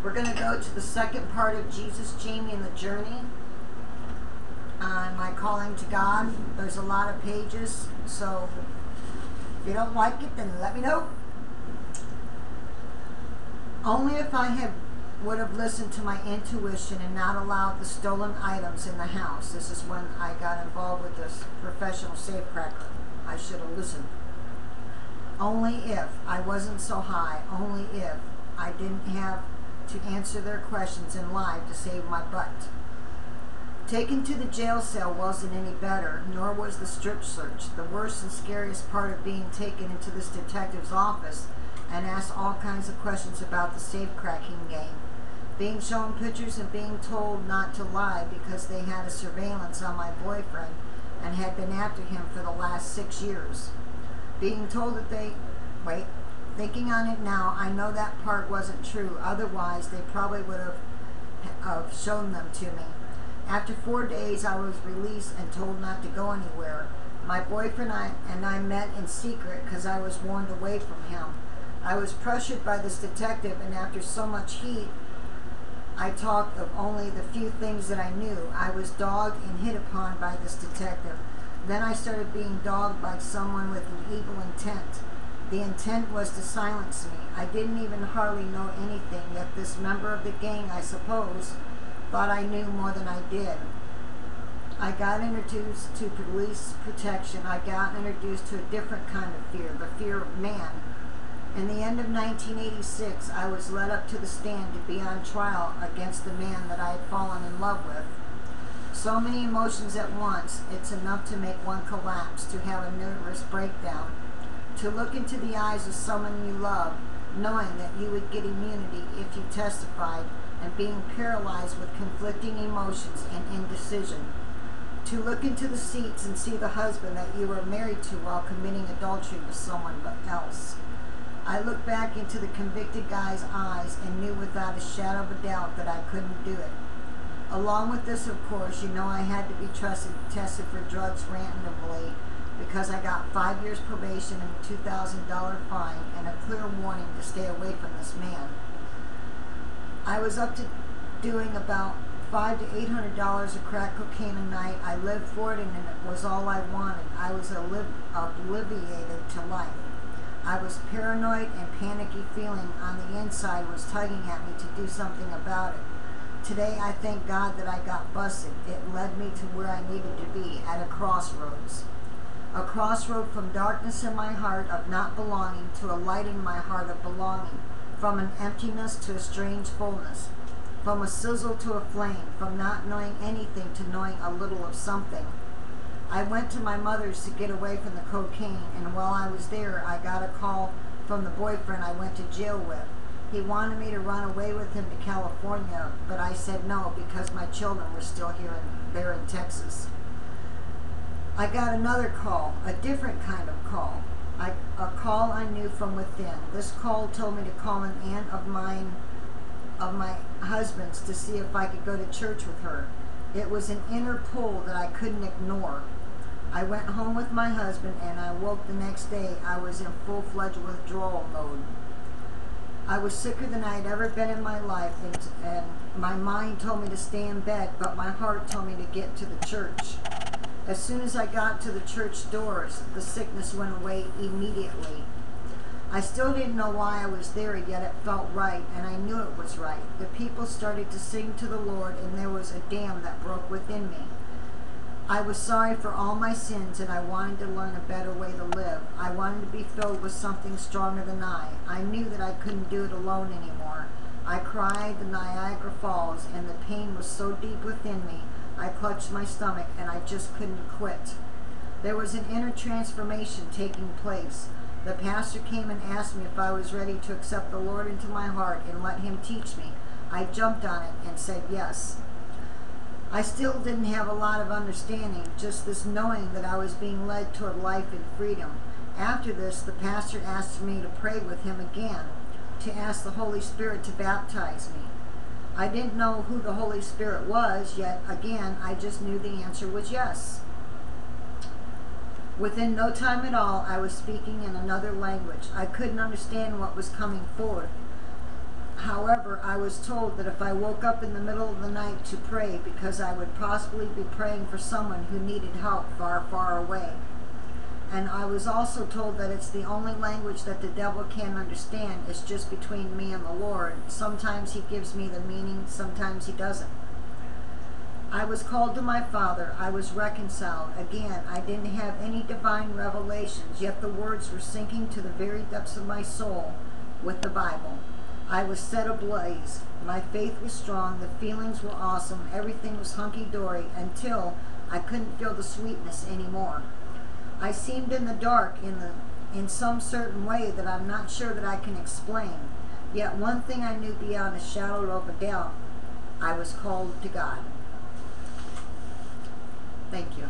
We're going to go to the second part of Jesus, Jamie, and the Journey on my calling to God. There's a lot of pages, so if you don't like it, then let me know. Only if I would have listened to my intuition and not allowed the stolen items in the house. This is when I got involved with this professional safecracker. I should have listened. Only if I wasn't so high, only if I didn't have to answer their questions and lie to save my butt. Taken to the jail cell wasn't any better, nor was the strip search. The worst and scariest part of being taken into this detective's office and asked all kinds of questions about the safe-cracking game. Being shown pictures and being told not to lie because they had a surveillance on my boyfriend and had been after him for the last 6 years. Being told that thinking on it now, I know that part wasn't true. Otherwise, they probably would have shown them to me. After 4 days, I was released and told not to go anywhere. My boyfriend and I met in secret because I was warned away from him. I was pressured by this detective, and after so much heat, I talked of only the few things that I knew. I was dogged and hit upon by this detective. Then I started being dogged by someone with an evil intent. The intent was to silence me. I didn't even hardly know anything, yet this member of the gang, I suppose, thought I knew more than I did. I got introduced to police protection. I got introduced to a different kind of fear, the fear of man. In the end of 1986, I was led up to the stand to be on trial against the man that I had fallen in love with. So many emotions at once, it's enough to make one collapse, to have a nervous breakdown. To look into the eyes of someone you love, knowing that you would get immunity if you testified, and being paralyzed with conflicting emotions and indecision. To look into the seats and see the husband that you were married to while committing adultery with someone else. I looked back into the convicted guy's eyes and knew without a shadow of a doubt that I couldn't do it. Along with this, of course, you know I had to be tested for drugs randomly because I got 5 years probation and a $2,000 fine and a clear warning to stay away from this man. I was up to doing about $500 to $800 of crack cocaine a night. I lived for it, and it was all I wanted. I was obliviated to life. I was paranoid, and panicky feeling on the inside was tugging at me to do something about it. Today, I thank God that I got busted. It led me to where I needed to be, at a crossroads. A crossroad from darkness in my heart of not belonging to a light in my heart of belonging, from an emptiness to a strange fullness, from a sizzle to a flame, from not knowing anything to knowing a little of something. I went to my mother's to get away from the cocaine, and while I was there, I got a call from the boyfriend I went to jail with. He wanted me to run away with him to California, but I said no because my children were still there in Texas. I got another call, a different kind of call, a call I knew from within. This call told me to call an aunt of my husband's to see if I could go to church with her. It was an inner pull that I couldn't ignore. I went home with my husband, and I woke the next day. I was in full-fledged withdrawal mode. I was sicker than I had ever been in my life, and my mind told me to stay in bed, but my heart told me to get to the church. As soon as I got to the church doors, the sickness went away immediately. I still didn't know why I was there, yet it felt right, and I knew it was right. The people started to sing to the Lord, and there was a dam that broke within me. I was sorry for all my sins, and I wanted to learn a better way to live. I wanted to be filled with something stronger than I. I knew that I couldn't do it alone anymore. I cried the Niagara Falls, and the pain was so deep within me, I clutched my stomach, and I just couldn't quit. There was an inner transformation taking place. The pastor came and asked me if I was ready to accept the Lord into my heart and let Him teach me. I jumped on it and said yes. I still didn't have a lot of understanding, just this knowing that I was being led toward life and freedom. After this, the pastor asked me to pray with him again, to ask the Holy Spirit to baptize me. I didn't know who the Holy Spirit was, yet again, I just knew the answer was yes. Within no time at all, I was speaking in another language. I couldn't understand what was coming forth. However, I was told that if I woke up in the middle of the night to pray, because I would possibly be praying for someone who needed help far, far away. And I was also told that it's the only language that the devil can understand. It's just between me and the Lord. Sometimes he gives me the meaning, sometimes he doesn't. I was called to my Father. I was reconciled. Again, I didn't have any divine revelations, yet the words were sinking to the very depths of my soul with the Bible. I was set ablaze. My faith was strong. The feelings were awesome. Everything was hunky-dory until I couldn't feel the sweetness anymore. I seemed in the dark in some certain way that I'm not sure that I can explain. Yet one thing I knew beyond a shadow of a doubt, I was called to God. Thank you.